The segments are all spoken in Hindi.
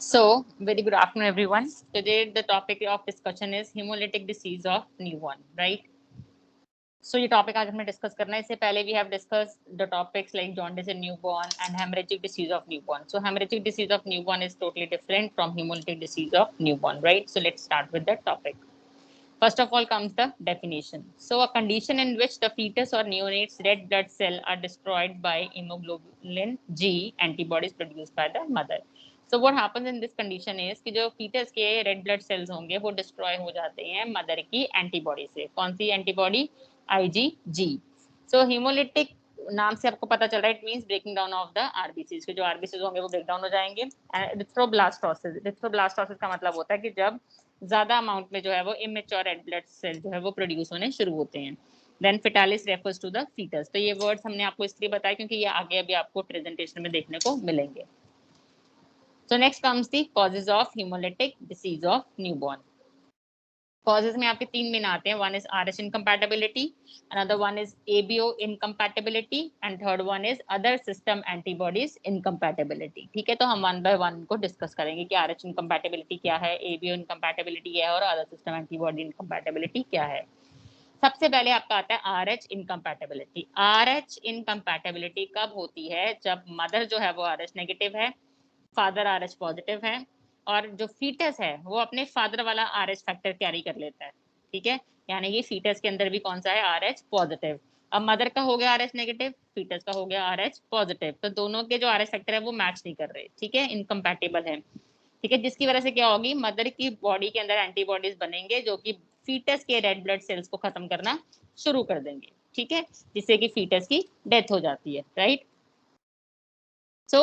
So, very good afternoon, everyone. Today, the topic of discussion is hemolytic disease of newborn, right? So, ये topic आज हमें discuss करना है. इससे पहले we have discussed the topics like jaundice in newborn and hemorrhagic disease of newborn. So, hemorrhagic disease of newborn is totally different from hemolytic disease of newborn, right? So, let's start with the topic. First of all comes the definition. So, a condition in which the fetus or neonate's red blood cell are destroyed by hemoglobin G antibodies produced by the mother. So what happens in this condition is कि जो fetus के red blood cells होंगे वो destroy हो जाते हैं mother की antibody से. कौन सी antibody? IgG. So hemolytic नाम से आपको पता चल रहा है, it means breaking down of the RBCs. जो RBCs होंगे वो break down हो जाएंगे. Erythroblastosis. Erythroblastosis का मतलब होता है कि जब ज्यादा अमाउंट में जो है वो इमेच्योर रेड ब्लड सेल जो है वो प्रोड्यूस होने शुरू होते हैं. Then fetalis refers to the foetus. तो ये वर्ड्स हमने आपको इसलिए बताया क्योंकि ये आगे अभी आपको प्रेजेंटेशन में देखने को मिलेंगे. So next comes the causes of hemolytic disease of newborn. Causes में आपके तीन मेन आते हैं. One is RH incompatibility, another one is ABO incompatibility, and third one is other system antibodies incompatibility. ठीक है, तो हम one by one को डिस्कस करेंगे कि RH incompatibility क्या है, ABO incompatibility क्या है और other system antibody incompatibility क्या है. सबसे पहले आपका आता है RH incompatibility. RH incompatibility कब होती है? जब मदर जो है वो RH नेगेटिव है, फादर RH पॉजिटिव है और जो फीटस है वो अपने फादर वाला RH फैक्टर कैरी कर लेता है. ठीक है, यानी कि फीटस के अंदर भी कौन सा है? RH positive. अब मदर का हो गया RH नेगेटिव, फीटस का हो गया RH पॉजिटिव, तो दोनों के जो RH फैक्टर है वो मैच नहीं कर रहे. ठीक है, इनकम्पैटिबल है. ठीक है, जिसकी वजह से क्या होगी? मदर की बॉडी के अंदर एंटीबॉडीज बनेंगे जो कि फीटस के रेड ब्लड सेल्स को खत्म करना शुरू कर देंगे. ठीक है, जिससे कि फीटस की डेथ हो जाती है. Right. So,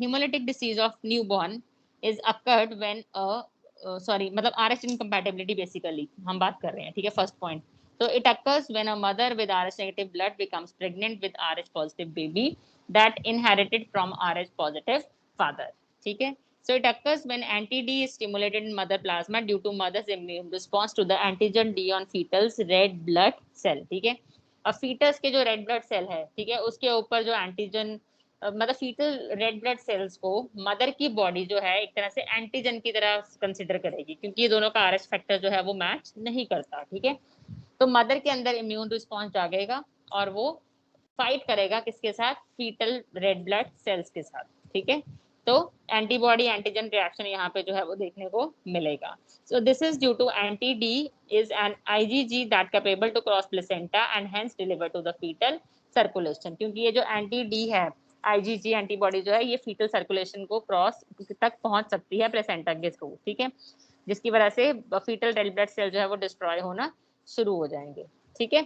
hemolytic disease of newborn is occurred when मतलब RH incompatibility basically हम बात कर रहे हैं. ठीक है, first point. So it occurs when a mother with RH negative blood becomes pregnant with RH positive baby that inherited from RH positive father. ठीक है. So it occurs when anti-D is stimulated in mother plasma due to mother's immune response to the antigen D on fetal's red blood cell. ठीक है. अब fetus के जो red blood cell है, ठीक है, उसके ऊपर जो एंटीजन मतलब फीटल रेड ब्लड सेल्स को मदर की बॉडी जो है एक तरह से एंटीजन की तरह कंसिडर करेगी क्योंकि ये दोनों का आरएच फैक्टर जो है वो मैच नहीं करता. ठीक है, तो मदर के अंदर इम्यून रिस्पॉन्स जागेगा और वो फाइट करेगा किसके साथ? फीटल रेड ब्लड सेल्स के साथ. ठीक है, तो एंटीबॉडी एंटीजन रिएक्शन यहाँ पे जो है वो देखने को मिलेगा. So this is due to anti D is an IgG that capable to cross placenta and hence deliver to the foetal circulation. क्योंकि ये जो एंटी डी है, आईजीजी एंटीबॉडी जो है ये फीटल सर्कुलेशन को क्रॉस तक पहुंच सकती है प्लेसेंटा के थ्रू. ठीक है, जिसकी वजह से फीटल रेड ब्लड सेल जो है वो डिस्ट्रॉय होना शुरू हो जाएंगे. ठीक है,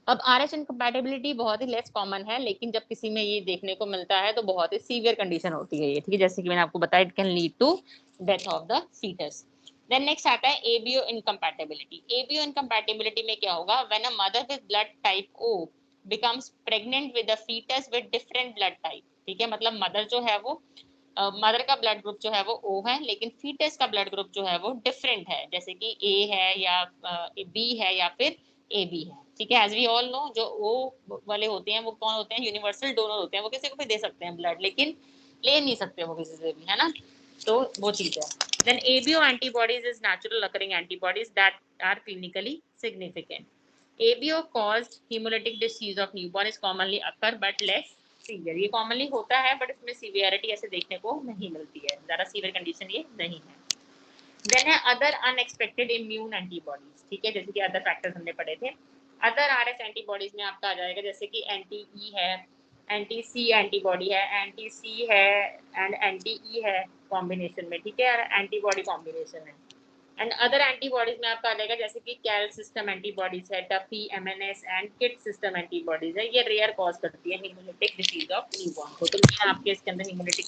अब RH इनकम्पैटिबिलिटी बहुत ही लेस कॉमन है, लेकिन जब किसी में ये देखने को मिलता है तो बहुत ही सीवियर कंडीशन होती है ये. ठीक है, जैसे कि मैंने आपको बताया, it can lead to death of the foetus. Then next आता है ABO इनकम्पैटिबिलिटी. ABO इनकम्पैटिबिलिटी में क्या होगा? When a mother with blood type O becomes pregnant with a foetus with different blood type. ठीक है, मतलब मदर जो है वो मदर का ब्लड ग्रुप जो है वो O है, लेकिन फीटस का ब्लड ग्रुप जो है वो डिफरेंट है, जैसे कि A है या B है या फिर AB है. ठीक है, एज वी ऑल नो जो O वाले होते हैं वो कौन होते हैं? यूनिवर्सल डोनर होते हैं. वो किसी को भी दे सकते हैं ब्लड, लेकिन ले नहीं सकते वो किसी से भी, है ना. तो वो चीज है. Then ABO antibodies is natural occurring antibodies that are clinically significant. ABO caused hemolytic disease of newborn is commonly occur but less severe. ये कॉमनली होता है बट इसमें सीवियरिटी ऐसे देखने को नहीं मिलती है, ज्यादा सीवियर कंडीशन ये नहीं है. देन है अदर अनएक्सपेक्टेड इम्यून एंटीबॉडीज. ठीक है, जैसे कि अदर फैक्टर्स हमने पढ़े थे. अदर आरएच एंटीबॉडीज में आपका आ जाएगा जैसे कि एंटी ई है, एंटी सी एंटीबॉडी है, एंटी सी है एंड एंटी ई है कॉम्बिनेशन में. ठीक है, एंटीबॉडी कॉम्बिनेशन है. एंड अदर एंटीबॉडीज में आपका आ जाएगा जैसे कि कैल सिस्टम एंटीबॉडीज है, Duffy MNS and Kidd system antibodies है. ये रेयर कॉज करती है हेमोलिटिक डिसीज ऑफ न्यूबॉर्न को. तो मेन आपके इसके अंदर हेमोलिटिक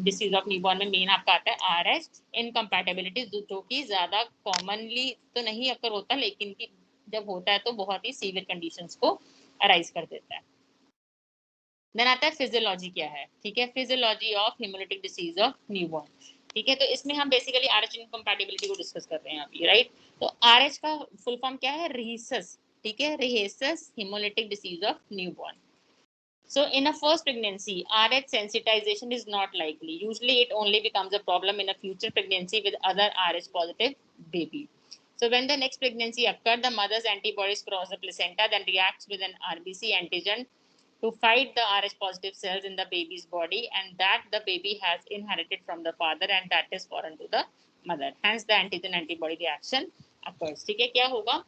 डिसीज ऑफ न्यूबॉर्न में मेन आपका आता है आरएच इनकम्पैटिबिलिटी, जो कि ज्यादा कॉमनली तो नहीं अकर होता, लेकिन कि जब होता है तो बहुत ही सीवियर कंडीशंस को अराइज कर देता है. देन आता है फिजियोलॉजी क्या है. ठीक है, physiology of haemolytic disease of newborn. ठीक है, तो इसमें हम बेसिकली आरएच इनकम्पैटिबिलिटी को डिस्कस कर रहे हैं अभी. राइट, तो आरएच का फुल फॉर्म क्या है? रिहेसस. ठीक है, rhesus haemolytic disease of newborn. So in a first pregnancy, RH sensitization is not likely. Usually it only becomes a problem in a future pregnancy with other RH positive baby. So when the next pregnancy occurs, the mother's antibodies cross the placenta, then reacts with an RBC antigen to fight the RH positive cells in the baby's body, and that the baby has inherited from the father and that is foreign to the mother. Hence the antigen antibody reaction occurs. ठीक है, क्या होगा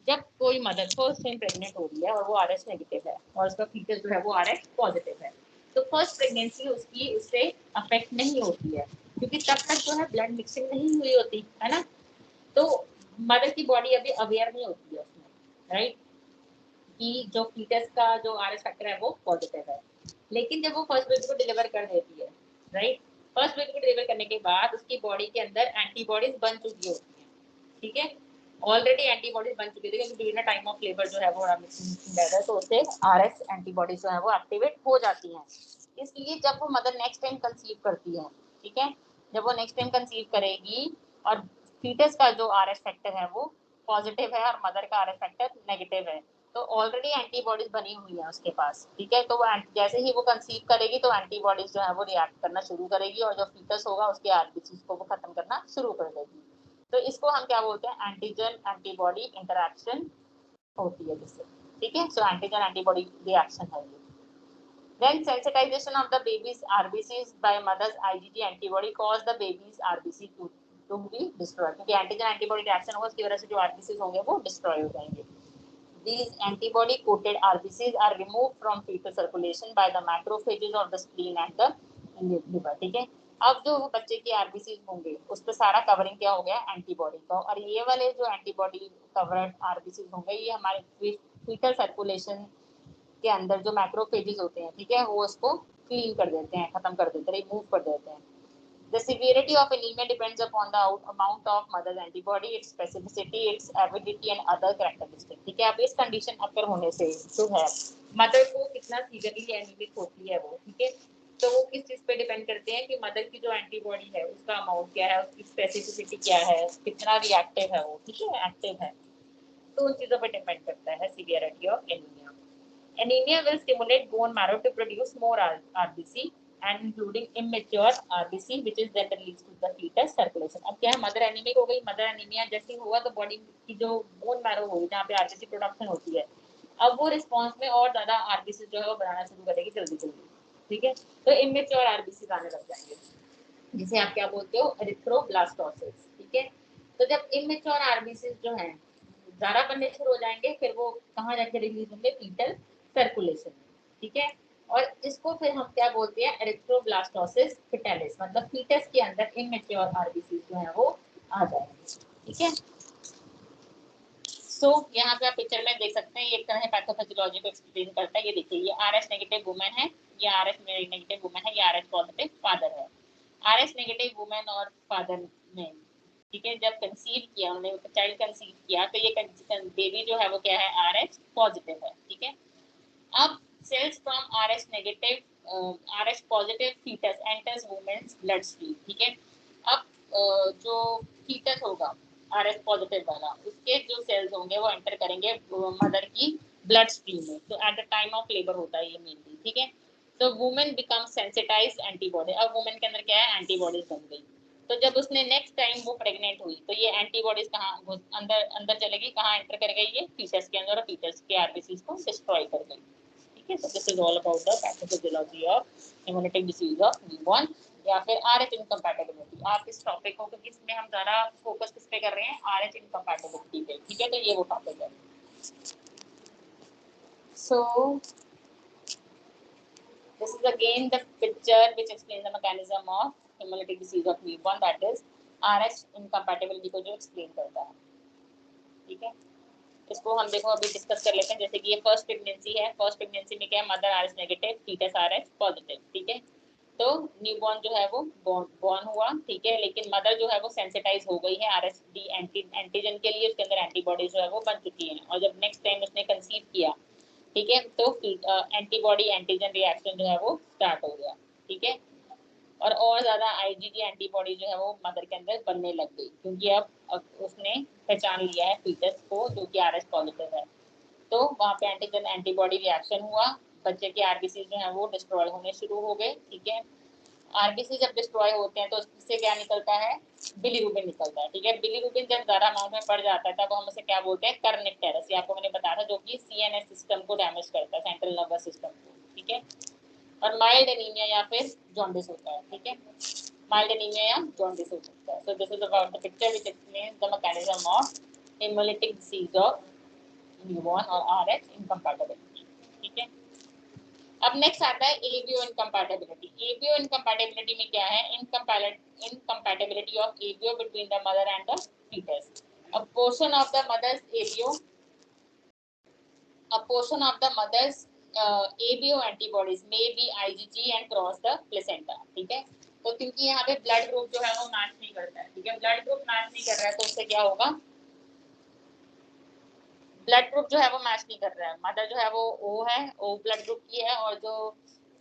जब कोई मदर फर्स्ट टाइम प्रेग्नेंट हो रही है और वो आरएच नेगेटिव है और उसका फीटस जो है वो आरएच पॉजिटिव है, तो फर्स्ट प्रेगनेंसी उसकी उससे अफेक्ट नहीं होती है क्योंकि तब तक जो है ब्लड मिक्सिंग नहीं हुई होती है ना, तो मदर की बॉडी अभी अवेयर नहीं होती है उसमें, राइट, कि जो फीटस का जो आरएच फैक्टर है वो पॉजिटिव है। लेकिन जब वो फर्स्ट बेबी को डिलीवर कर देती है, राइट, फर्स्ट बेबी को डिलीवर करने के बाद उसकी बॉडी के अंदर एंटीबॉडीज बन चुकी होती है, ठीक है, ऑलरेडी एंटीबॉडीज बन चुकी थी क्योंकि ड्यूरिंग टाइम ऑफ लेबर जो है वो है तो उससे आरएस एंटीबॉडीज जो है वो एक्टिवेट हो जाती हैं। इसलिए जब वो मदर नेक्स्ट टाइम कंसीव करती है, ठीक है, जब वो नेक्स्ट टाइम कंसीव करेगी और फीटस का जो आरएस फैक्टर है वो पॉजिटिव है और मदर का आरएस फैक्टर नेगेटिव है, तो ऑलरेडी एंटीबॉडीज बनी हुई है उसके पास, ठीक है, तो वो जैसे ही वो कंसीव करेगी तो एंटीबॉडीज जो है वो रिएक्ट करना शुरू करेगी और जो फीटस होगा उसके आरबीसी को वो खत्म करना शुरू कर देगी। तो इसको हम क्या बोलते हैं, एंटीजन एंटीबॉडी इंटरैक्शन होती है जिससे, ठीक है, सो एंटीजन एंटीबॉडी रिएक्शन है ये। Then sensitization of the baby's RBCs by mother's IgG antibody cause the baby's RBC to be destroyed, क्योंकि एंटीजन एंटीबॉडी रिएक्शन होगा उसकी वजह से जो RBCs होंगे वो डिस्ट्रॉय हो जाएंगे। These antibody coated RBCs are removed from fetal circulation by the macrophages of the spleen and the liver, ठीक है। अब जो बच्चे की आरबीसी होंगे उस पर सारा कवरिंग क्या हो गया, एंटीबॉडी का, और ये वाले जो एंटीबॉडी कवर्ड आरबीसी होंगे ये हमारे फीटल सर्कुलेशन के अंदर जो मैक्रोफेजेस होते हैं, ठीक है, वो उसको क्लीन कर देते हैं, खत्म कर देते हैं, रिमूव कर देते हैं। The severity of anemia depends upon the amount of mother's antibody, its specificity, its avidity and other characteristics, ठीक है। अब इस कंडीशन अकर होने से जो है मदर को कितना सीवियरली एनीमिक होती है वो, ठीक है, तो वो किस चीज पे डिपेंड करते हैं कि मदर की जो एंटीबॉडी है उसका अमाउंट क्या है, उसकी स्पेसिफिसिटी क्या है, कितना रिएक्टिव है वो, ठीक है, एक्टिव है, तो उन चीजों पर डिपेंड करता है severity of anaemia. Anemia will stimulate bone marrow to produce more RBC and including immature RBC which is then released to the fetus circulation। अब क्या है, मदर एनीमिक हो गई, मदर एनीमिया जैसे ही हुआ तो बॉडी की जो बोन मैरो होगी जहाँ पे आरबीसी प्रोडक्शन होती है, अब वो रिस्पॉन्स में और ज्यादा आरबीसी जो है वो बनाना शुरू करेगी जल्दी जल्दी, ठीक है, तो इमेच्योर आरबीसी आने लग जाएंगे जिसे आप क्या बोलते हो, एरिथ्रोब्लास्टोसिस, ठीक है। तो जब इमेच्योर आरबीसी जो है ज्यादा बनने शुरू हो जाएंगे फिर वो कहाँ जाके रिलीज होंगे, फीटल सर्कुलेशन, ठीक है, और इसको फिर हम क्या बोलते हैं, एरिथ्रोब्लास्टोसिस फिटालिस, मतलब फीटस के अंदर इमेच्योर आरबीसी जो है वो आ जाएंगे, ठीक है। सो यहाँ पे आप पिक्चर में देख सकते हैं, ये एक तरह पैथोफिजियोलॉजी को एक्सप्लेन करता है। ये देखिए, ये आरएस नेगेटिव वुमेन है, ये आरएस नेगेटिव वुमेन है, ये आरएस पॉजिटिव फादर है। आरएस नेगेटिव वुमेन और फादर ने, ठीक है, जब कंसीव किया उन्होंने चाइल्ड कंसीव किया तो ये बेबी जो है वो क्या है, आरएच पॉजिटिव है, ठीक है। अब cells from RH negative, RH positive fetus enters woman's bloodstream, ठीक है। अब जो fetus होगा RH positive वाला, उसके जो cells होंगे वो एंटर करेंगे मदर की ब्लड स्ट्रीम में, तो eight the time of labour होता है ये मेनली, ठीक है। तो वुमेन बिकम सेंसिटाइज एंटीबॉडी, अब वुमेन के अंदर क्या है, एंटीबॉडीज बन गई, तो जब उसने नेक्स्ट टाइम वो प्रेग्नेंट हुई तो ये एंटीबॉडीज कहाँ अंदर अंदर चलेगी, कहाँ एंटर कर गई, ये फीटस के अंदर, और फीटस के आरबीसी को डिस्ट्रॉय कर गई, ठीक है। So this is all about the pathophysiology of hemolytic disease of newborn या फिर RH incompatibility। आप इस टॉपिक को, क्योंकि इसमें हम ज़्यादा फोकस किस पे कर रहे हैं, RH incompatibility पे, ठीक है, तो ये वो टॉपिक है। So this is again the picture which explains the mechanism of hemolytic disease of newborn, that is RH incompatibility को जो explain करता है, ठीक है। इसको हम देखो अभी डिस्कस कर लेते हैं। जैसे कि ये फर्स्ट प्रेगनेंसी है, फर्स्ट प्रेगनेंसी में क्या है, mother Rh negative, foetus Rh positive, ठीक है। तो न्यूबॉर्न जो है वो बॉर्न हुआ, ठीक है, लेकिन मदर जो है वो सेंसिटाइज हो गई है आरएच डी एंटीजन के लिए, उसके अंदर एंटीबॉडी जो है वो बन चुकी है, और जब नेक्स्ट टाइम उसने कंसीव किया, ठीक है, तो एंटीबॉडी एंटीजन रिएक्शन जो है वो स्टार्ट हो गया, ठीक है, और ज्यादा आईजीजी एंटीबॉडी जो है वो मदर के अंदर बनने लग गई, क्योंकि अब उसने पहचान लिया है फीटस को जो कि आरएच पॉजिटिव है, तो वहाँ पे एंटीजन एंटीबॉडी रिएक्शन हुआ, बच्चे के आरबीसी जो है वो डिस्ट्रॉय होने शुरू हो गए, ठीक है। आरबीसी जब डिस्ट्रॉय होते हैं तो उससे क्या निकलता है, बिलीरुबिन निकलता है, ठीक है। बिलीरुबिन जब ज्यादा अमाउंट में बढ़ जाता है तब हम उसे क्या बोलते हैं, कर्निक ये आपको मैंने बताया था, जो कि सीएनएस सिस्टम को डैमेज करता है, सेंट्रल नर्वस सिस्टम को, ठीक है। और माइल्ड एनीमिया या फिर जॉन्डिस होता है, ठीक है। माइल्ड एनीमिया या जॉन्डिस हो सकता है। सो this is about the picture which explains the mechanism of haemolytic disease of newborn और आरएच इनकम्पैटिबिलिटी, ठीक है। अब नेक्स्ट आता है एबीओ इनकम्पैटिबिलिटी। एबीओ इनकम्पैटिबिलिटी में क्या है, incompatibility of ABO between the mother and the foetus. A portion of the mother's ABO, a portion of the mother's ABO antibodies may be IgG and cross the placenta, ठीक है। तो क्योंकि यहाँ पे ब्लड ग्रुप जो है वो मैच नहीं करता है, ठीक है, ब्लड ग्रुप मैच नहीं कर रहा है तो उससे क्या होगा, ब्लड ग्रुप जो है वो मैच नहीं कर रहा है। मदर जो है वो ओ है, ओ ब्लड ग्रुप की है, और जो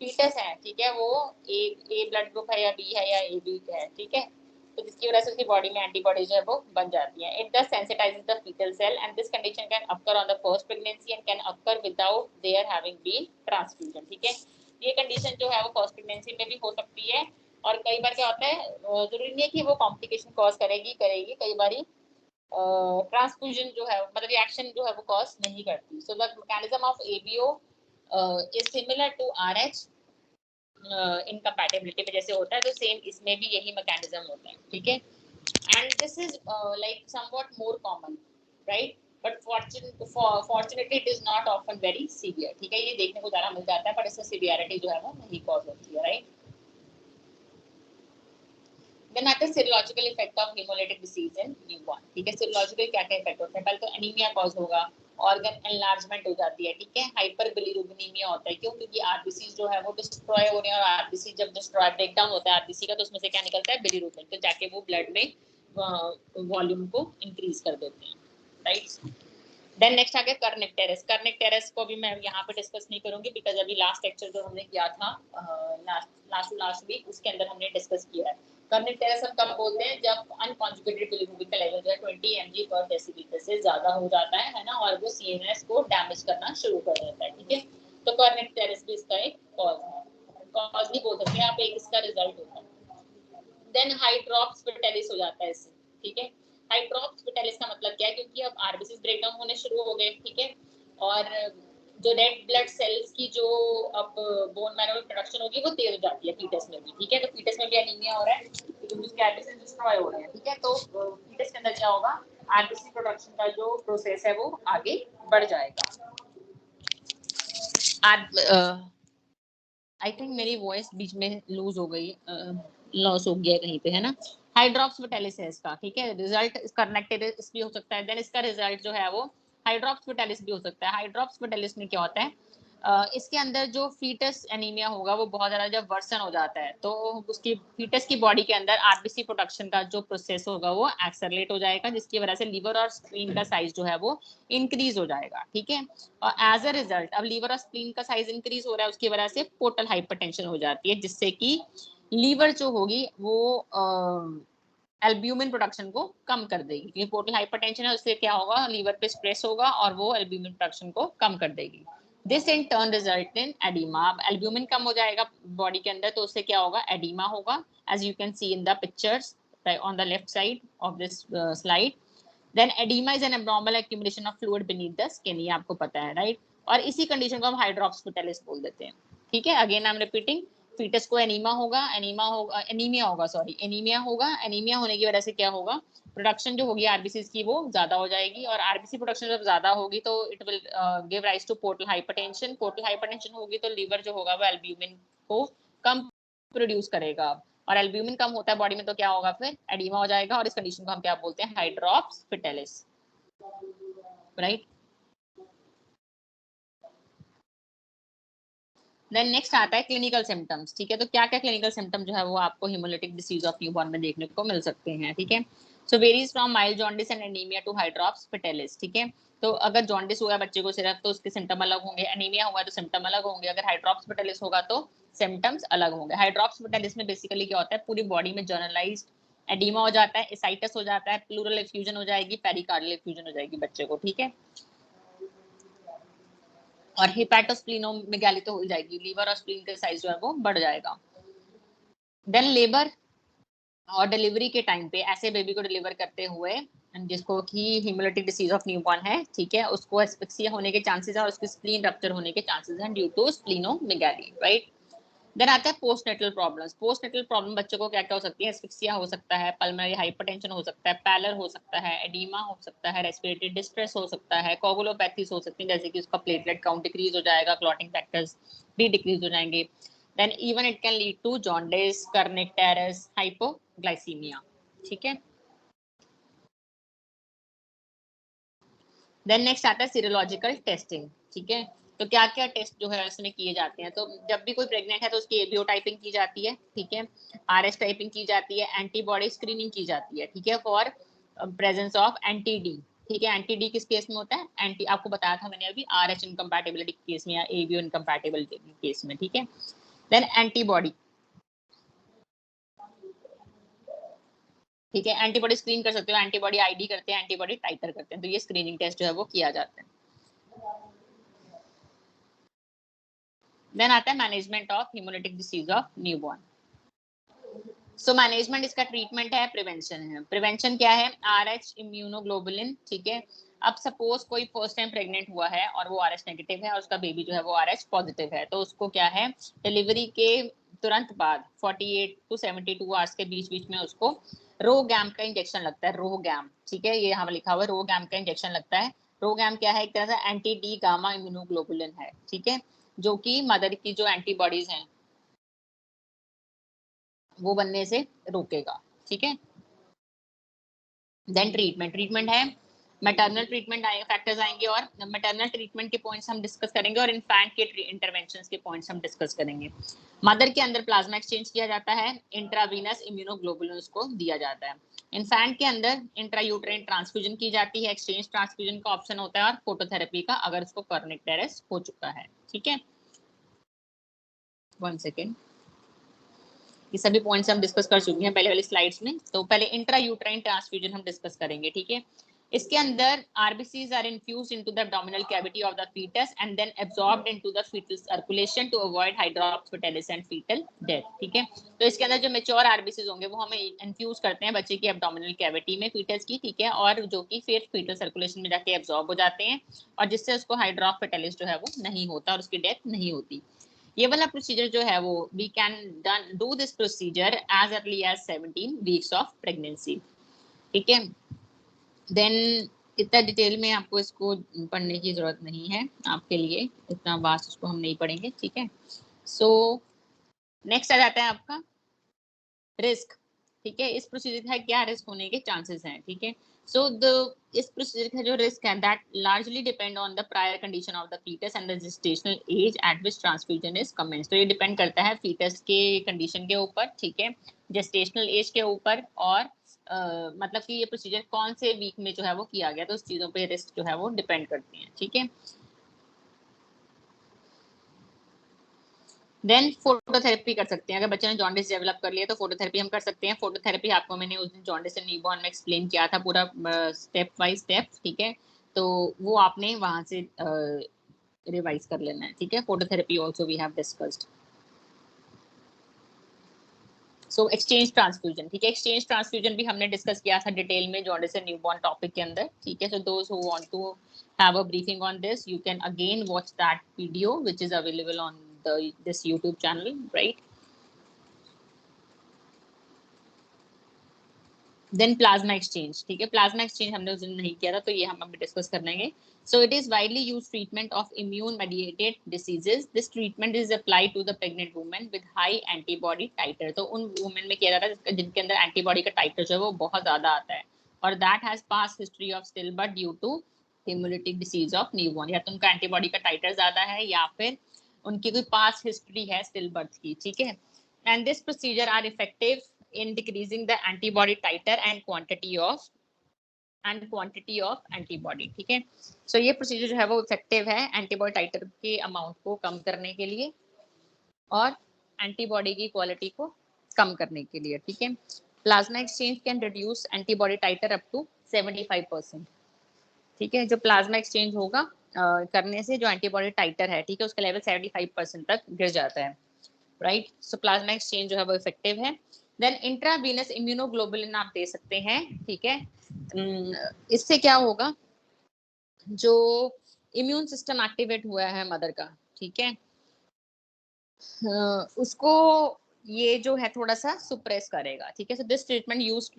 फीटस है, ठीक है, वो ए ब्लड ग्रुप है या बी है या ए बी है, ठीक है। तो जिसकी वजह से उसकी बॉडी में एंटीबॉडी जो है वो बन जाती है। It does sensitizes the fetal cell and this condition can occur on the first pregnancy and can occur without their having been transfusion, ठीक है। ये कंडीशन जो है वो फर्स्ट प्रेगनेंसी में भी हो सकती है, और कई बार क्या होता है, जरूरी नहीं है कि वो कॉम्प्लिकेशन कॉज करेगी, कई बारी ट्रांसफ्यूजन जो है मतलब रिएक्शन जो है वो कॉज नहीं करती। So the mechanism of ABO is similar to Rh incompatibility में जैसे होता है, तो सेम इसमें भी यही मैकेनिज्म होता है, ठीक है। And this is like somewhat more common, right, but fortunately it is not often very severe, ठीक है। ये देखने को ज्यादा मिल जाता है पर इससे सीवियरिटी जो है वो नहीं कॉज होती है, राइट। Then आता है serological effect of hemolytic disease in newborn, ठीक है। serological क्या क्या इफेक्ट होता है, पहले तो एनीमिया कॉज होगा, ऑर्गन एनलार्जमेंट हो जाती है, ठीक है। हाइपर बिलीरुबिनीमिया होता है, क्यों, क्योंकि आरबीसी जो है वो डिस्ट्रॉय हो रहे हैं, और आरबीसी जब डिस्ट्रॉय ब्रेकडाउन होता है आरबीसी का, तो उसमें से क्या निकलता है, बिलीरुबिन, तो जाके वो ब्लड में वॉल्यूम को इंक्रीज कर देते हैं, राइट। देन नेक्स्ट आ गया कर्निक टेरेस को भी मैं यहाँ पे डिस्कस नहीं करूंगी, बिकॉज अभी लास्ट लेक्चर जो हमने किया था लास्ट वीक, उसके अंदर हमने डिस्कस किया है। कर्निक टेरेस हम कब बोलते हैं, जब अनकॉन्जुगेटेड बिलीरुबिन का लेवल जो है 20 mg पर डेसीलीटर से ज्यादा हो जाता है ना, और वो सीएनएस को डैमेज करना शुरू कर देता है, ठीक है। तो कर्निक टेरेस भी इसका एक कॉज है, कॉज नहीं बोल सकते आप, एक इसका रिजल्ट होता है। देन हाइड्रॉप्स फिटेलिस हो जाता है इससे, ठीक है। हाइड्रॉप्स फिटेलिस का मतलब क्या है, क्योंकि अब आरबीसी ब्रेकडाउन होने शुरू हो गए, ठीक है, और जो रेड ब्लड सेल्स की जो अब बोन मैरो में प्रोडक्शन होगी वो तेज हो जाती है फीटस में भी, ठीक है। तो फीटस में भी एनीमिया हो रहा है क्योंकि उसके आरबीसी डिस्ट्रॉय हो रहे हैं, ठीक है। तो फीटस के अंदर क्या होगा, आरबीसी प्रोडक्शन का जो प्रोसेस है वो आगे बढ़ जाएगा। आई थिंक मेरी वॉइस बीच में लूज हो गई, लॉस हो गया कहीं पे, है ना। हाइड्रॉप्स विटेलिस है इसका, ठीक है। रिजल्ट कर्नेक्टिविस भी हो सकता है, देन इसका रिजल्ट जो है वो हाइड्रॉप्स विटेलिस भी हो सकता है। हाइड्रॉप्स विटेलिस में क्या होता है, इसके अंदर जो फीटस एनीमिया होगा वो बहुत ज्यादा जब वर्सन हो जाता है, तो उसकी फीटस की बॉडी के अंदर आरबीसी प्रोडक्शन का जो प्रोसेस होगा वो एक्सेलरेट हो जाएगा, जिसकी वजह से लीवर और स्प्लीन का साइज जो है वो इंक्रीज हो जाएगा, ठीक है। और एज अ रिजल्ट अब लीवर और स्प्लीन का साइज इंक्रीज हो रहा है, उसकी वजह से पोर्टल हाइपरटेंशन हो जाती है, जिससे कि लीवर जो होगी वो एल्ब्यूमिन प्रोडक्शन को कम कर देगी, क्योंकि पोर्टल हाइपरटेंशन है, उससे क्या होगा, लीवर पे स्ट्रेस होगा और वो एल्ब्यूमिन प्रोडक्शन को कम कर देगी। This in turn result in oedema. अब एल्ब्यूमिन कम हो जाएगा बॉडी के अंदर, तो उससे क्या होगा, एडिमा होगा, as you can see in the pictures on the left side of this slide. Then oedema is an abnormal accumulation of fluid beneath the skin, ये आपको पता है, राइट। और इसी कंडीशन को हम हाइड्रॉक्स फिटेलिस बोल देते हैं, ठीक है। Again I am repeating, foetus को एनीमिया होगा, एनीमिया होने की वजह से क्या होगा, प्रोडक्शन जो होगी आरबीसी की वो ज्यादा हो जाएगी, और आरबीसी प्रोडक्शन जब ज्यादा होगी तो it will give rise to portal hypertension. Portal hypertension होगी तो लीवर जो होगा वो एल्ब्यूमिन को कम प्रोड्यूस करेगा, और एल्ब्यूमिन कम होता है बॉडी में तो क्या होगा, फिर एडिमा हो जाएगा, और इस कंडीशन को हम क्या बोलते हैं, हाइड्रॉप्स फिटेलिस, राइट। देन नेक्स्ट आता है क्लिनिकल सिम्टम्स, ठीक है। तो क्या क्या क्लिनिकल सिम्टम जो है वो आपको हेमोलिटिक डिसीज ऑफ न्यूबॉर्न में देखने को मिल सकते हैं, ठीक है। So varies from mild jaundice and anaemia to hydrops fetalis, ठीक है। तो अगर जॉन्डिस हुआ बच्चे को सिर्फ तो उसके सिम्टम अलग होंगे, एनीमिया हुआ तो सिम्टम अलग होंगे, अगर हाइड्रॉप्स फिटेलिस होगा तो सिम्टम्स अलग होंगे। हाइड्रॉप्स फिटेलिस में बेसिकली क्या होता है, पूरी बॉडी में जर्नलाइज्ड एडीमा हो जाता है, एसाइटिस हो जाता है, प्लूरल एफ्यूजन हो जाएगी, पेरिकार्डियल एफ्यूजन हो जाएगी बच्चे को, ठीक है। और हिपैटोस्प्लीनोमेगाली तो हो ही जाएगी, लीवर और स्प्लीन का साइज जो है वो बढ़ जाएगा। देन लेबर और डिलीवरी के टाइम पे ऐसे बेबी को डिलीवर करते हुए जिसको कि हीमोलिटिक डिसीज ऑफ न्यूबॉर्न है, ठीक है, उसको एस्फिक्सिया होने के चांसेस है और उसकी स्प्लीन रप्चर होने के चांसेस हैं due to splenomegaly, right. Then आता है पोस्टनेटल प्रॉब्लम्स। पोस्टनेटल प्रॉब्लम बच्चों को क्या क्या हो सकती है? एस्फिक्सिया हो सकता है, पल्मोनरी हाइपरटेंशन हो सकता है, पैलर हो सकता है, एडीमा हो सकता है, रेस्पिरेटरी डिस्ट्रेस हो सकता है, कोगुलोपैथीज हो सकती है, जैसे कि उसका प्लेटलेट काउंट डिक्रीज हो जाएगा, क्लॉटिंग फैक्टर्स भी डिक्रीज हो जाएंगे। Then even it can lead to jaundice, kernicterus hypoglycaemia, ठीक है। देन नेक्स्ट आता है सीरोलॉजिकल टेस्टिंग, ठीक है। तो क्या क्या टेस्ट जो है इसमें किए जाते हैं? तो जब भी कोई प्रेग्नेंट है तो उसकी एबीओ टाइपिंग की जाती है, ठीक है, आरएस टाइपिंग की जाती है, एंटीबॉडी स्क्रीनिंग की जाती है, ठीक है, फॉर प्रेजेंस ऑफ एंटीडी, ठीक है। एंटीडी किस केस में होता है? एंटी, आपको बताया था मैंने अभी, आरएच इनकम्पैटिबिलिटी केस में या एबीओ इनकम्पैटिबिलिटी केस में, ठीक है। देन एंटीबॉडी, ठीक है, एंटीबॉडी स्क्रीन कर सकते हो, एंटीबॉडी आईडी करते हैं, एंटीबॉडी टाइटर करते हैं, तो ये स्क्रीनिंग टेस्ट जो है वो किया जाता है। देन आता है management of haemolytic disease of newborn. So management इसका ट्रीटमेंट है, प्रिवेंशन है। प्रिवेंशन क्या है? आरएच इम्यूनोग्लोबुलिन, ठीक है। अब सपोज कोई फर्स्ट टाइम प्रेग्नेंट हुआ है और वो आरएच नेगेटिव है और उसका बेबी जो है वो आरएच पॉजिटिव है, तो उसको क्या है, डिलीवरी के तुरंत बाद 48 टू 72 आवर्स के बीच बीच में उसको रोगैम का इंजेक्शन लगता है, रोगैम, ठीक है, ये यहाँ लिखा हुआ है, रोगैम का इंजेक्शन लगता है। रोगैम क्या है? एक तरह से एंटी डी गामा इम्यूनोग्लोबुलिन है, ठीक है, जो कि मदर की जो एंटीबॉडीज हैं वो बनने से रोकेगा, ठीक है। देन ट्रीटमेंट है, मैटरनल ट्रीटमेंट फैक्टर्स आएंगे और मैटरनल ट्रीटमेंट के पॉइंट्स हम डिस्कस करेंगे और इन्फैंट के इंटरवेंशंस के पॉइंट्स हम डिस्कस करेंगे। मदर के अंदर प्लाज्मा एक्सचेंज किया जाता है, इंट्रावीनस इम्यूनोग्लोबुलिन्स को दिया जाता है। इन्फैंट के अंदर इंट्रायूट्राइन ट्रांसफ्यूजन की जाती है, एक्सचेंज ट्रांसफ्यूजन का ऑप्शन होता है और फोटोथेरेपी का अगर उसको कर्निक टेरेस हो चुका है, ठीक है। 1 सेकेंड, ये सभी पॉइंट्स हम डिस्कस कर चुके हैं पहले वाली स्लाइड्स में। तो पहले इंट्रा यूट्राइन ट्रांसफ्यूजन हम डिस्कस करेंगे, ठीक है। इसके अंदर RBCs are infused into the abdominal cavity of the foetus and then absorbed into the foetal circulation to avoid hydrops fetalis and foetal death, ठीक है। तो इसके अंदर जो मेच्योर आरबीसीज होंगे वो हमें इन्फ्यूज करते हैं बच्चे की एब्डोमिनल कैविटी में, फीटस की, ठीक है, और जो कि फिर फीटल सर्कुलेशन में जाके एब्जॉर्ब हो जाते हैं और जिससे उसको हाइड्रोप फेटालिस जो है वो नहीं होता और उसकी डेथ नहीं होती। ये वाला प्रोसीजर जो है वो we can do this procedure as early as 17 weeks of pregnancy, ठीक है। देन इतना डिटेल में आपको इसको पढ़ने की जरूरत नहीं है, आपके लिए इतना वास्ट इसको हम नहीं पढ़ेंगे, ठीक है। सो नेक्स्ट आ जाता है आपका रिस्क, ठीक है। इस प्रोसीजर का क्या रिस्क होने के चांसेस हैं, ठीक है। सो द इस प्रोसीजर का जो रिस्क है that largely depend on the prior condition of the foetus and the gestational age at which transfusion is commenced. तो ये डिपेंड करता है फीटस के कंडीशन के ऊपर, ठीक है, जेस्टेशनल एज के ऊपर और मतलब कि ये प्रोसीजर कौन से वीक में जो है वो किया गया, तो उस चीजों पे रिस्क जो है वो डिपेंड करती हैं, ठीक है। देन फोटोथेरेपी कर सकते हैं, अगर बच्चे ने जॉन्डिस डेवलप कर लिया तो फोटोथेरेपी हम कर सकते हैं। फोटोथेरेपी आपको मैंने उस दिन जॉन्डिस एंड न्यूबॉर्न में एक्सप्लेन किया था पूरा स्टेप बाय स्टेप, ठीक है, तो वो आपने वहां से रिवाइज कर लेना है, ठीक है। Phototherapy also we have discussed. So exchange transfusion, ठीक है, एक्सचेंज ट्रांसफ्यूजन भी हमने डिस्कस किया था डिटेल में जॉन्डिस एंड न्यूबॉर्न टॉपिक के अंदर, ठीक है। So those who want to have a briefing on this, you can again watch that video which is available on this YouTube channel, right? Then plasma exchange, ठीक है, प्लाज्मा एक्सचेंज हमने उस दिन नहीं किया था तो ये हम अभी डिस्कस कर लेंगे। So it is widely used treatment of immune mediated diseases. This treatment is applied to the pregnant women with high antibody titre. तो उन वुमेन में किया जाता है जिनके अंदर एंटीबॉडी का टाइटर जो है वो बहुत ज्यादा आता है और that has past history of still birth due to haemolytic disease of newborn. या तो उनका एंटीबॉडी का टाइटर ज्यादा है या फिर उनकी कोई पास हिस्ट्री है स्टिल बर्थ की, ठीक है। And this procedure are effective in decreasing the antibody titer and quantity of antibody, ठीक है। सो ये प्रोसीजर जो है वो इफेक्टिव है एंटीबॉडी टाइटर के अमाउंट को कम करने के लिए और एंटीबॉडी की क्वालिटी को कम करने के लिए, ठीक है। Plasma exchange can reduce antibody titre up to 75%, ठीक है। जो प्लाज्मा एक्सचेंज होगा करने से जो एंटीबॉडी टाइटर है, ठीक है, उसका लेवल 75% तक गिर जाता है, राइट। सो प्लाज्मा एक्सचेंज जो है वो इफेक्टिव है। देन इंट्रावीनस इम्यूनोग्लोबुलिन आप दे सकते हैं, ठीक है। इससे क्या होगा, जो इम्यून सिस्टम एक्टिवेट हुआ है मदर का, ठीक है, उसको ये जो है थोड़ा सा सुप्रेस करेगा, ठीक है। So this treatment use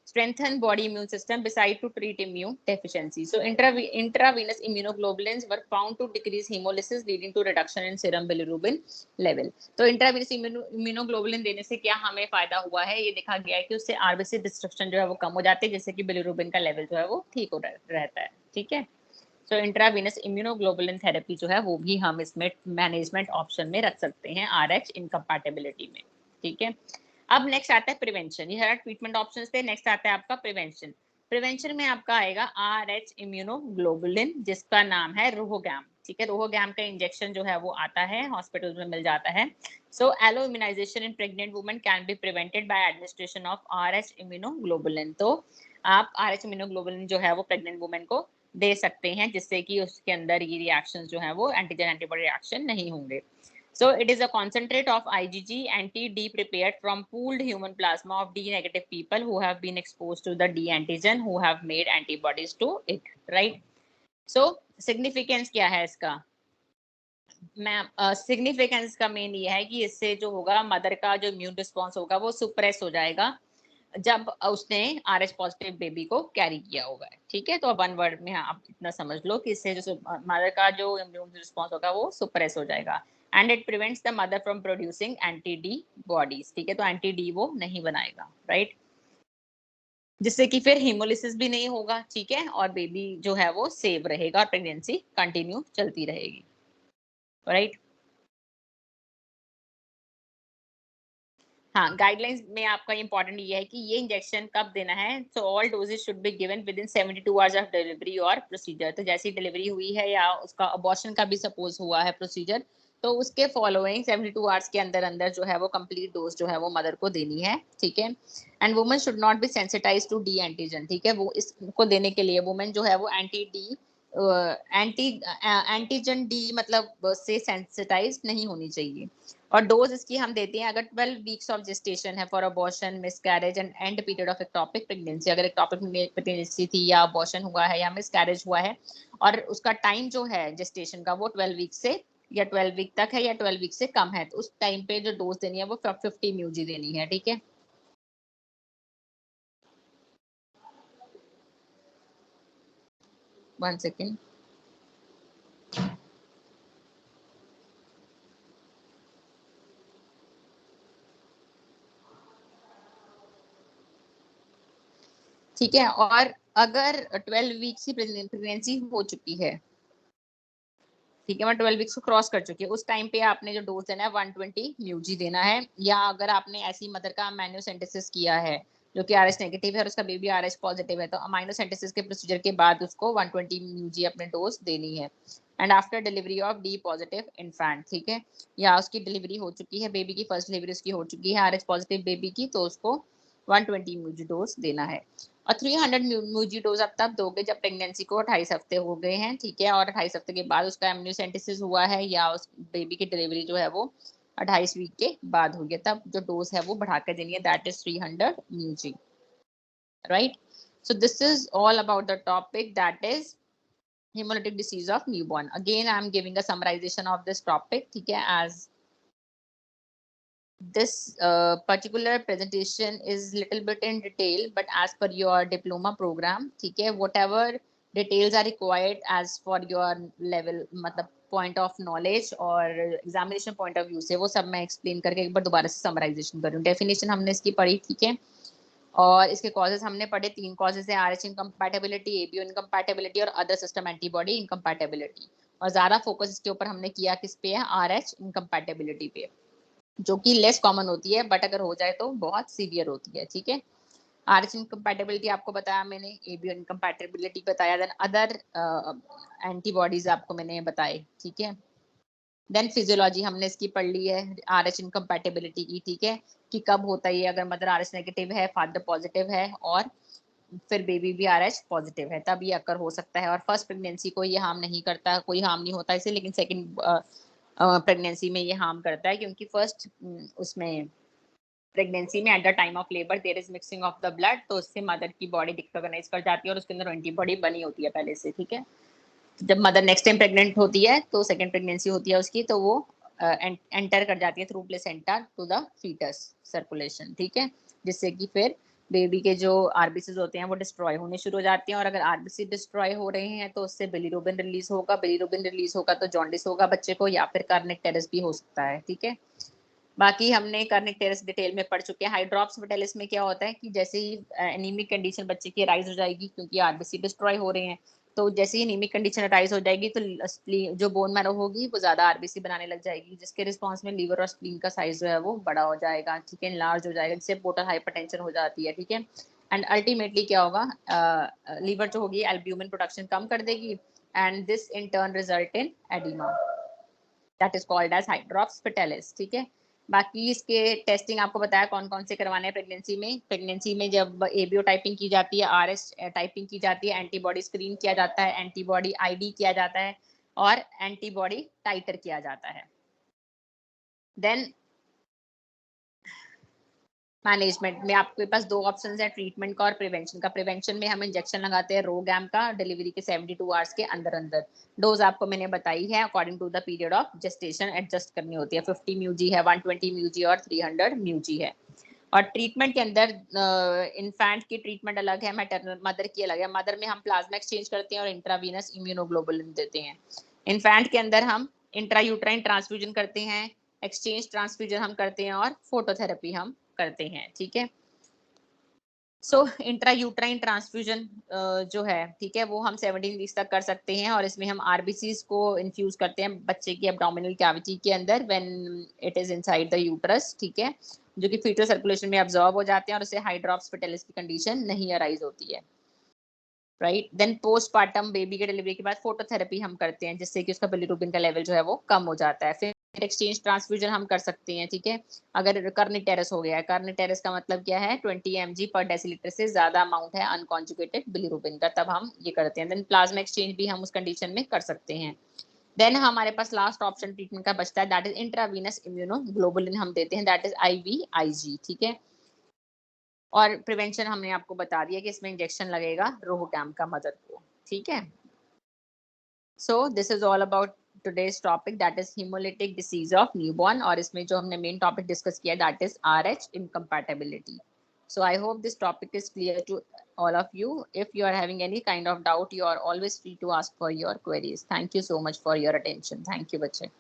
strengthen body immune system beside to treat immune deficiency. So intravenous immunoglobulins were found to decrease hemolysis leading to reduction in serum bilirubin level. तो intravenous immunoglobulin देने से क्या हमें फायदा हुआ है, ये देखा गया है कि उससे आरबीसी डिस्ट्रक्शन जो है वो कम हो जाती है, जिससे कि बिलिरुबिन का लेवल जो है वो ठीक हो रहता है, ठीक है। सो इंट्रावीनस इम्यूनोग्लोबुलिन थेरेपी जो है वो भी हम इसमें मैनेजमेंट ऑप्शन में रख सकते हैं RH इनकम्पैटिबिलिटी में, ठीक है। अब नेक्स्ट आता है प्रिवेंशन, ये सारा ट्रीटमेंट ऑप्शंस थे। नेक्स्ट आता है आपका प्रिवेंशन। प्रिवेंशन में आपका आएगा RH इम्यूनोग्लोबुलिन, जिसका नाम है रोहोगैम, ठीक है। रोहोगैम का इंजेक्शन जो है वो आता है, हॉस्पिटल में मिल जाता है। So alloimmunisation in pregnant women can be prevented by administration of RH immunoglobulin. तो आप RH इम्यूनोग्लोबुलिन जो है वो प्रेग्नेंट वुमेन को दे सकते हैं, जिससे कि उसके अंदर ये रिएक्शंस जो है वो एंटीजन एंटीबॉडी रिएक्शन नहीं होंगे। So it is a concentrate of IgG anti-D prepared from pooled human plasma of D negative people who have been exposed to the D antigen who have made antibodies to it, right? So significance क्या है इसका? मैम सिग्निफिकेंस का मेन ये है कि इससे जो होगा मदर का जो इम्यून रिस्पॉन्स होगा वो सुप्रेस हो जाएगा जब उसने RH पॉजिटिव बेबी को कैरी किया होगा, ठीक है। तो अब वन वर्ड में आप इतना समझ लो कि इससे जो मदर का जो इम्यून रिस्पॉन्स होगा वो सुप्रेस हो जाएगा and it prevents the mother from producing anti D bodies, ठीक है। तो एंटी डी वो नहीं बनाएगा, राइट, जिससे कि फिर हीमोलिसिस भी नहीं होगा, ठीक है, और बेबी जो है वो सेव रहेगा और प्रेगनेंसी कंटिन्यू चलती रहेगी, राइट। हाँ, गाइडलाइंस में आपका इंपॉर्टेंट ये है कि ये इंजेक्शन कब देना है। So all doses should be given within 72 hours of delivery और प्रोसीजर। तो जैसी डिलीवरी हुई है या उसका अबॉर्शन का भी सपोज हुआ है प्रोसीजर, तो उसके फॉलोइंग 72 आवर्स के अंदर अंदर जो है वो कंप्लीट डोज जो है वो मदर को देनी है, ठीक है। And women should not be sensitise to D antigen, ठीक है। वो इसको देने के लिए वुमेन जो है वो anti D anti antigen D मतलब से सेंसिटाइज नहीं होनी चाहिए। और डोज इसकी हम देते हैं अगर 12 वीक्स ऑफ जेस्टेशन है for abortion, miscarriage and and period of ectopic pregnancy. अगर एक्टोपिक प्रेगनेंसी थी या अबॉर्शन हुआ है या मिसकैरेज हुआ है और उसका टाइम जो है जेस्टेशन का वो 12 वीक से या 12 वीक तक है या 12 वीक से कम है, तो उस टाइम पे जो डोज देनी है वो 50 म्यूजी देनी है, ठीक है। One second. ठीक है, और अगर 12 वीक्स की प्रेगनेंसी हो चुकी है, ठीक है, मैं 12 वीक्स को क्रॉस कर चुकी है, उस टाइम पे आपने जो डोज देना है 120 म्यूजी देना है। या अगर आपने ऐसी मदर का अमाइनोसेंटेसिस किया है जो कि RH नेगेटिव है और उसका बेबी RH पॉजिटिव है, तो अमाइनोसेंटेसिस के प्रोसीजर के बाद उसको 120 म्यूजी अपने डोज देनी है। And after delivery of D positive infant, ठीक है, या उसकी डिलीवरी हो चुकी है, बेबी की फर्स्ट डिलीवरी उसकी हो चुकी है RH पॉजिटिव बेबी की, तो उसको 120 म्यूजी डोज देना है। और 300 म्यूजी डोज आप तब दोगे जब प्रेगनेंसी को 28 हफ्ते हो गए हैं, ठीक है, और 28 हफ्ते के बाद उसका एमनियोसेंटेसिस हुआ है या उस बेबी की डिलीवरी जो है वो 28 वीक के बाद हुई है, तब जो डोज है वो बढ़ा कर देनी है, दैट इज 300 म्यूजी, right. So this is all about the topic that is hemolytic disease of newborn. Again, I am giving a summarization of this topic, ठीक है, as this particular presentation is little bit in detail, but as per your diploma program, ठीक है, whatever details are required as for your level मतलब point of knowledge और examination point of view से वो सब मैं explain करके एक बार दोबारा से summarization कर रही हूँ। definition हमने इसकी पढ़ी, ठीक है, और इसके कॉजेज हमने पढ़े, 3 कॉजेज है, RH इनकम्पैटिबिलिटी, ABO इनकम्पैटिबिलिटी और अदर सिस्टम एंटीबॉडी इनकम्पैटिबिलिटी। और ज्यादा फोकस इसके ऊपर हमने किया किस पे है, RH इनकम्पैटिबिलिटी पे, जो कि लेस कॉमन होती है बट अगर हो जाए तो बहुत सीवियर होती है, ठीक है। RH इनकम्पैटिबिलिटी आपको बताया मैंने, ABO इनकम्पैटिबिलिटी बताया, देन अदर एंटीबॉडीज आपको मैंने बताए, ठीक है। देन फिजियोलॉजी हमने इसकी पढ़ ली है RH इनकम्पैटिबिलिटी की, ठीक है, कि कब होता है ये, अगर मदर RH नेगेटिव है, फादर पॉजिटिव है और फिर बेबी भी RH पॉजिटिव है, तब ये अकर हो सकता है। और फर्स्ट प्रेगनेंसी को ये हार्म नहीं करता, कोई हार्म नहीं होता इसे, लेकिन सेकंड प्रेगनेंसी में ये हार्म करता है, क्योंकि फर्स्ट उसमें प्रेगनेंसी में at the time of labour there is mixing of the blood, तो उससे मदर की बॉडी रिकॉग्नाइज कर जाती है और उसके अंदर एंटीबॉडी बनी होती है पहले से, ठीक है। जब मदर नेक्स्ट टाइम प्रेग्नेंट होती है, तो सेकंड प्रेगनेंसी होती है उसकी, तो वो एंटर कर जाती है through placenta to the fetus circulation, ठीक है, जिससे कि फिर बेबी के जो आरबीसी होते हैं वो डिस्ट्रॉय होने शुरू हो जाते हैं। और अगर आरबीसी डिस्ट्रॉय हो रहे हैं तो उससे बिलीरुबिन रिलीज होगा, बिलीरुबिन रिलीज होगा तो जॉन्डिस होगा बच्चे को, या फिर कार्निक टेरेस भी हो सकता है, ठीक है। बाकी हमने कार्निक टेरेस डिटेल में पढ़ चुके हैं। हाइड्रॉप्स विटेलिस में क्या होता है कि जैसे ही एनीमिक कंडीशन बच्चे की राइज हो जाएगी, क्योंकि आरबीसी डिस्ट्रॉय हो रहे हैं, तो जैसे ही एनीमिक कंडीशन राइज हो जाएगी तो जो बोन मैरो होगी वो ज्यादा आरबीसी बनाने लग जाएगी, जिसके रिस्पॉन्स में लीवर और स्प्लीन का साइज जो है वो बड़ा हो जाएगा, ठीक है, लार्ज हो जाएगा, जिससे पोर्टल हाइपरटेंशन हो जाती है, ठीक है। एंड अल्टीमेटली क्या होगा, लीवर जो होगी एल्ब्यूमिन प्रोडक्शन कम कर देगी, and this in turn result in oedema, that is called as hydrops fetalis, ठीक है। बाकी इसके टेस्टिंग आपको बताया कौन कौन से करवाने हैं प्रेगनेंसी में। प्रेगनेंसी में जब एबीओ टाइपिंग की जाती है, आरएस टाइपिंग की जाती है, एंटीबॉडी स्क्रीन किया जाता है, एंटीबॉडी आईडी किया जाता है, और एंटीबॉडी टाइटर किया जाता है। देन मैनेजमेंट में आपके पास दो ऑप्शंस हैं, ट्रीटमेंट का और प्रिवेंशन का। प्रिवेंशन में हम इंजेक्शन लगाते हैं रोगैम का डिलीवरी के 72 आवर्स के अंदर अंदर। डोज आपको मैंने बताई है according to the period of gestation adjust करनी होती है। 50 म्यूजी है, 120 म्यूजी और 300 म्यूजी है। और ट्रीटमेंट के अंदर इन्फेंट की ट्रीटमेंट अलग है, मैटरनल मदर की अलग है। मदर में हम प्लाज्मा एक्सचेंज करते हैं और इंट्रावीनस इम्यूनोग्लोबुलिन देते हैं। इन्फेंट के अंदर हम इंट्रायूट्राइन ट्रांसफ्यूजन करते हैं, एक्सचेंज ट्रांसफ्यूजन हम करते हैं, और फोटोथेरेपी हम करते हैं, ठीक है। सो इंट्रायूट्राइन ट्रांसफ्यूजन जो है, ठीक है, वो हम 17 वीक्स तक कर सकते हैं, और इसमें हम आरबीसीज को इन्फ्यूज करते हैं बच्चे की एब्डोमिनल कैविटी के अंदर when it is inside the uterus, ठीक है, जो कि फीटल सर्कुलेशन में अब्जॉर्ब हो जाते हैं और उससे हाइड्रॉप्स फिटेलिस की कंडीशन नहीं अराइज होती है, राइट। देन पोस्टपार्टम बेबी के डिलीवरी के बाद फोटोथेरेपी हम करते हैं, जिससे कि उसका बिलीरुबिन का लेवल जो है वो कम हो जाता है। फिर एक्सचेंज ट्रांसफ्यूजन हम कर सकते हैं, ठीक है, अगर कर्निक टेरेस हो गया है। कर्निक टेरेस का मतलब क्या है, 20 mg पर डेसीलीटर से ज्यादा अमाउंट है अनकॉन्जुगेटेड बिलीरुबिन का, तब हम ये करते हैं। देन प्लाज्मा एक्सचेंज भी हम उस कंडीशन में कर सकते हैं। देन हमारे पास लास्ट ऑप्शन ट्रीटमेंट का बचता है, दैट इज इंट्रावीनस इम्यूनोग्लोबुलिन हम देते हैं, दैट इज IVIG, ठीक है। और प्रिवेंशन हमने आपको बता दिया कि इसमें इंजेक्शन लगेगा रोहुटैम का मदर को, ठीक है। सो this is all about today's topic, that is hemolytic disease of newborn, और इसमें जो हमने मेन टॉपिक डिस्कस किया that is RH incompatibility. So I hope this topic is clear to all of you. If you are having any kind of doubt, you are always free to ask for your queries. Thank you so much for your attention. Thank you, बच्चे.